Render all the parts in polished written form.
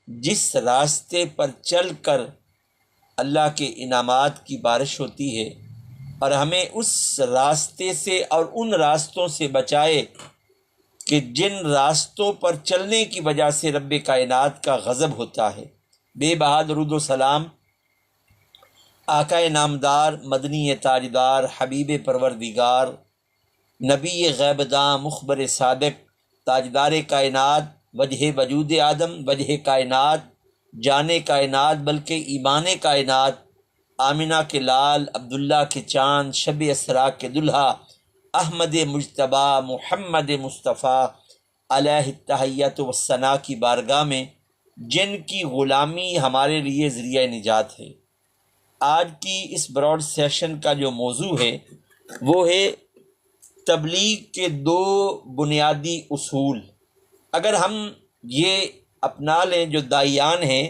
جس راستے پر چل کر اللہ کے انعامات کی بارش ہوتی ہے، اور ہمیں اس راستے سے اور ان راستوں سے بچائے کہ جن راستوں پر چلنے کی وجہ سے رب کائنات کا غضب ہوتا ہے۔ بے بہا درود و سلام آقا نامدار، مدنی تاجدار، حبیب پروردگار، نبی غیب داں، مخبر صادق، تاجدار کائنات، وجہ وجود آدم، وجہ کائنات، جان کائنات بلکہ ایمان کائنات، آمنہ کے لال، عبداللہ کے چاند، شب اسراء کے دلہا، احمد مجتبیٰ، محمد مصطفیٰ علیہ التحیۃ والثناء کی بارگاہ میں، جن کی غلامی ہمارے لیے ذریعہ نجات ہے۔ آج کی اس براڈ سیشن کا جو موضوع ہے وہ ہے تبلیغ کے 2 بنیادی اصول۔ اگر ہم یہ اپنا لیں، جو داعیان ہیں،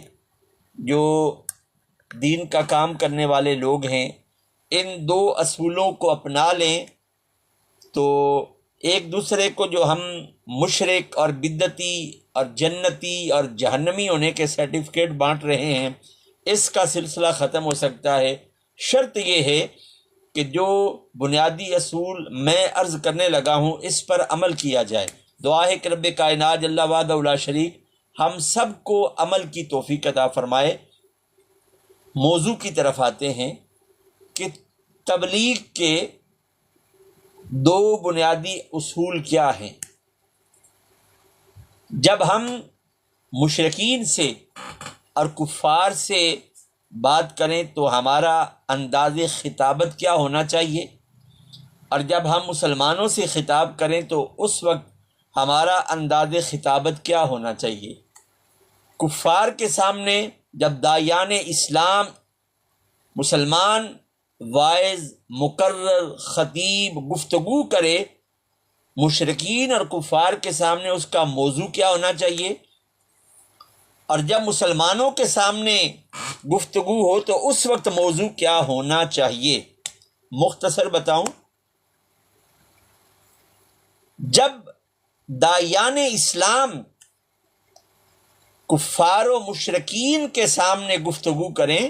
جو دین کا کام کرنے والے لوگ ہیں، ان 2 اصولوں کو اپنا لیں تو ایک دوسرے کو جو ہم مشرک اور بدعتی اور جنتی اور جہنمی ہونے کے سرٹیفکیٹ بانٹ رہے ہیں، اس کا سلسلہ ختم ہو سکتا ہے۔ شرط یہ ہے کہ جو بنیادی اصول میں عرض کرنے لگا ہوں اس پر عمل کیا جائے۔ دعا ہے کہ رب کائنات جل وحدہ لا شریک ہم سب کو عمل کی توفیق عطا فرمائے۔ موضوع کی طرف آتے ہیں کہ تبلیغ کے 2 بنیادی اصول کیا ہیں۔ جب ہم مشرکین سے اور کفار سے بات کریں تو ہمارا انداز خطابت کیا ہونا چاہیے، اور جب ہم مسلمانوں سے خطاب کریں تو اس وقت ہمارا انداز خطابت کیا ہونا چاہیے۔ کفار کے سامنے جب داعیان اسلام، مسلمان واعظ، مقرر، خطیب گفتگو کرے، مشرکین اور کفار کے سامنے اس کا موضوع کیا ہونا چاہیے، اور جب مسلمانوں کے سامنے گفتگو ہو تو اس وقت موضوع کیا ہونا چاہیے۔ مختصر بتاؤں، جب داعیان اسلام کفار و مشرکین کے سامنے گفتگو کریں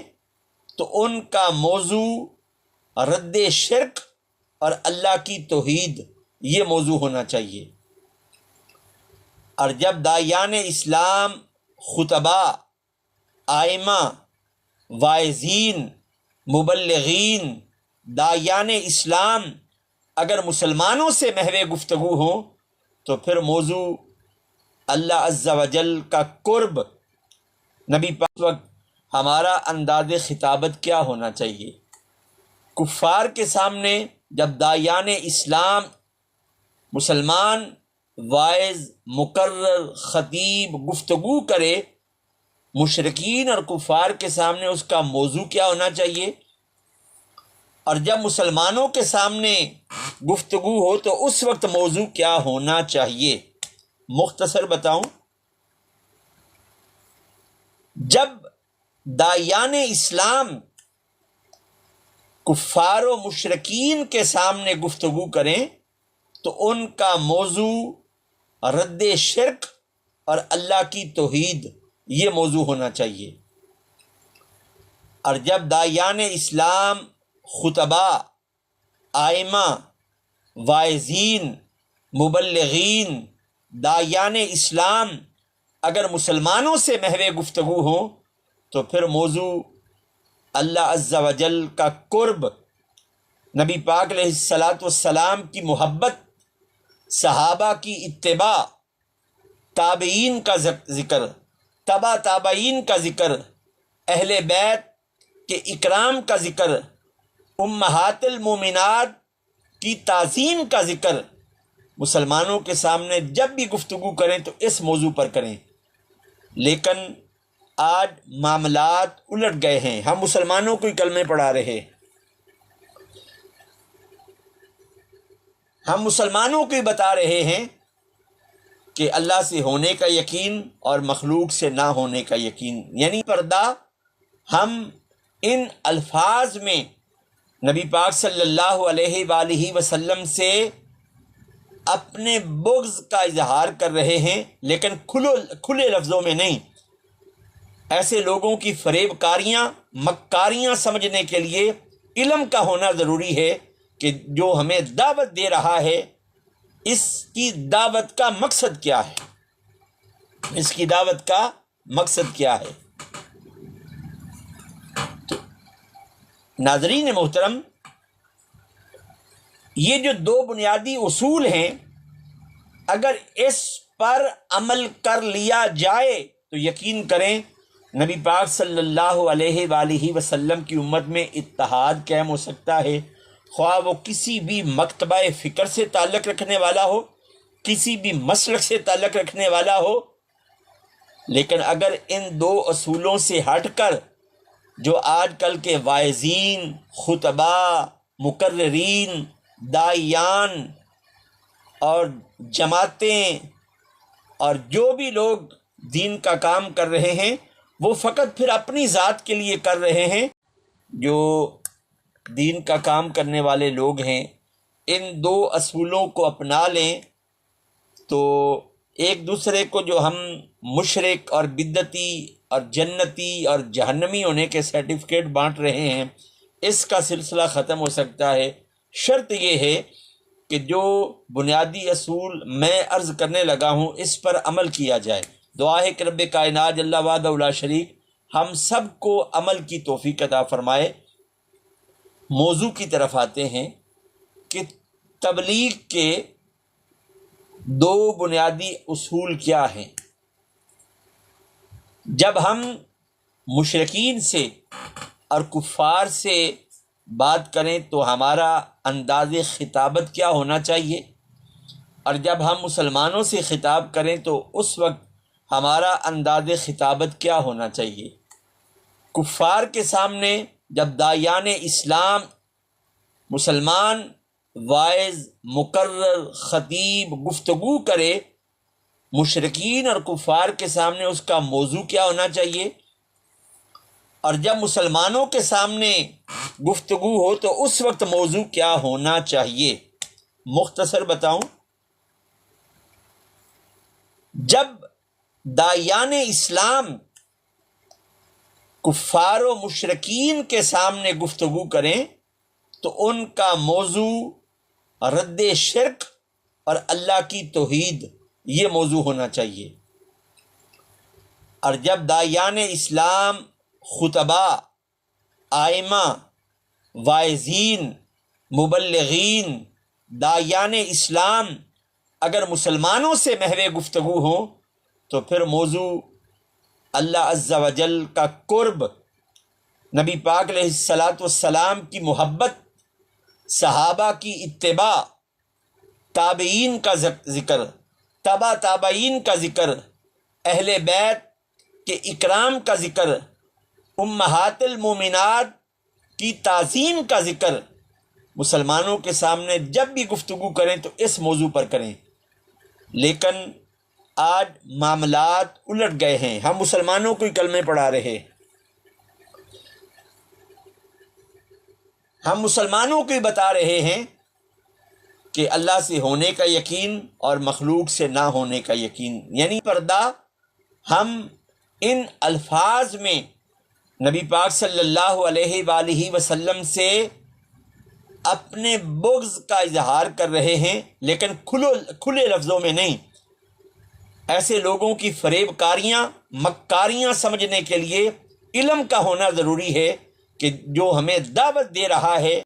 تو ان کا موضوع رد شرک اور اللہ کی توحید، یہ موضوع ہونا چاہیے۔ اور جب داعیان اسلام، خطباء، آئمہ، واعظین، مبلغین، داعیان اسلام اگر مسلمانوں سے محو گفتگو ہوں تو پھر موضوع اللہ عز و جل کا قرب، نبی پاک وقت ہمارا انداز خطابت کیا ہونا چاہیے۔ کفار کے سامنے جب داعیان اسلام، مسلمان واعظ، مقرر، خطیب گفتگو کرے، مشرکین اور کفار کے سامنے اس کا موضوع کیا ہونا چاہیے، اور جب مسلمانوں کے سامنے گفتگو ہو تو اس وقت موضوع کیا ہونا چاہیے۔ مختصر بتاؤں، جب داعیان اسلام کفار و مشرکین کے سامنے گفتگو کریں تو ان کا موضوع رد شرک اور اللہ کی توحید، یہ موضوع ہونا چاہیے۔ اور جب داعیان اسلام، خطباء، آئمہ، واعظین، مبلغین، داعیان اسلام اگر مسلمانوں سے محو گفتگو ہوں تو پھر موضوع اللہ عز و جل کا قرب، نبی پاک علیہ الصلاۃ والسلام کی محبت، صحابہ کی اتباع، تابعین کا ذکر، تبع تابعین کا ذکر، اہل بیت کے اکرام کا ذکر، امہات المومنات کی تعظیم کا ذکر، مسلمانوں کے سامنے جب بھی گفتگو کریں تو اس موضوع پر کریں۔ لیکن آج معاملات الٹ گئے ہیں، ہم مسلمانوں کو ہی کلمے پڑھا رہے، ہم مسلمانوں کو ہی بتا رہے ہیں کہ اللہ سے ہونے کا یقین اور مخلوق سے نہ ہونے کا یقین، یعنی پردہ ہم ان الفاظ میں نبی پاک صلی اللہ علیہ وآلہ وسلم سے اپنے بغض کا اظہار کر رہے ہیں، لیکن کھلے لفظوں میں نہیں، ایسے لوگوں کی فریب کاریاں مکاریاں سمجھنے کے لیے علم کا ہونا ضروری ہے کہ جو ہمیں دعوت دے رہا ہے اس کی دعوت کا مقصد کیا ہے، اس کی دعوت کا مقصد کیا ہے۔ تو ناظرین محترم، یہ جو دو بنیادی اصول ہیں، اگر اس پر عمل کر لیا جائے تو یقین کریں نبی پاک صلی اللہ علیہ وآلہ وسلم کی امت میں اتحاد قائم ہو سکتا ہے، خواہ وہ کسی بھی مکتبہ فکر سے تعلق رکھنے والا ہو، کسی بھی مسلک سے تعلق رکھنے والا ہو۔ لیکن اگر ان دو اصولوں سے ہٹ کر جو آج کل کے واعظین، خطباء، مقررین، داعیان اور جماعتیں اور جو بھی لوگ دین کا کام کر رہے ہیں وہ فقط پھر اپنی ذات کے لیے کر رہے ہیں، جو دین کا کام کرنے والے لوگ ہیں ان دو اصولوں کو اپنا لیں تو ایک دوسرے کو جو ہم مشرک اور بدعتی اور جنتی اور جہنمی ہونے کے سرٹیفکیٹ بانٹ رہے ہیں، اس کا سلسلہ ختم ہو سکتا ہے۔ شرط یہ ہے کہ جو بنیادی اصول میں عرض کرنے لگا ہوں اس پر عمل کیا جائے۔ دعا ہے کہ رب کائنات جل وحدہ لا شریک ہم سب کو عمل کی توفیق عطا فرمائے۔ موضوع کی طرف آتے ہیں کہ تبلیغ کے دو بنیادی اصول کیا ہیں۔ جب ہم مشرکین سے اور کفار سے بات کریں تو ہمارا انداز خطابت کیا ہونا چاہیے، اور جب ہم مسلمانوں سے خطاب کریں تو اس وقت ہمارا انداز خطابت کیا ہونا چاہیے۔ کفار کے سامنے جب داعیان اسلام، مسلمان واعظ، مقرر، خطیب گفتگو کرے، مشرکین اور کفار کے سامنے اس کا موضوع کیا ہونا چاہیے، اور جب مسلمانوں کے سامنے گفتگو ہو تو اس وقت موضوع کیا ہونا چاہیے۔ مختصر بتاؤں، جب داعیان اسلام کفار و مشرکین کے سامنے گفتگو کریں تو ان کا موضوع رد شرک اور اللہ کی توحید، یہ موضوع ہونا چاہیے۔ اور جب داعیان اسلام، خطباء، آئمہ، واعظین، مبلغین، داعیان اسلام اگر مسلمانوں سے محو گفتگو ہوں تو پھر موضوع اللہ عز و جل کا قرب، نبی پاک علیہ الصلاۃ والسلام کی محبت، صحابہ کی اتباع، تابعین کا ذکر، تبع تابعین کا ذکر، اہل بیت کے اکرام کا ذکر، امہات المومنات کی تعظیم کا ذکر، مسلمانوں کے سامنے جب بھی گفتگو کریں تو اس موضوع پر کریں۔ لیکن آج معاملات الٹ گئے ہیں، ہم مسلمانوں کو ہی کلمے پڑھا رہے، ہم مسلمانوں کو ہی بتا رہے ہیں کہ اللہ سے ہونے کا یقین اور مخلوق سے نہ ہونے کا یقین، یعنی پردہ ہم ان الفاظ میں نبی پاک صلی اللہ علیہ وآلہ وسلم سے اپنے بغض کا اظہار کر رہے ہیں، لیکن کھلے لفظوں میں نہیں۔ ایسے لوگوں کی فریب کاریاں مکاریاں سمجھنے کے لیے علم کا ہونا ضروری ہے کہ جو ہمیں دعوت دے رہا ہے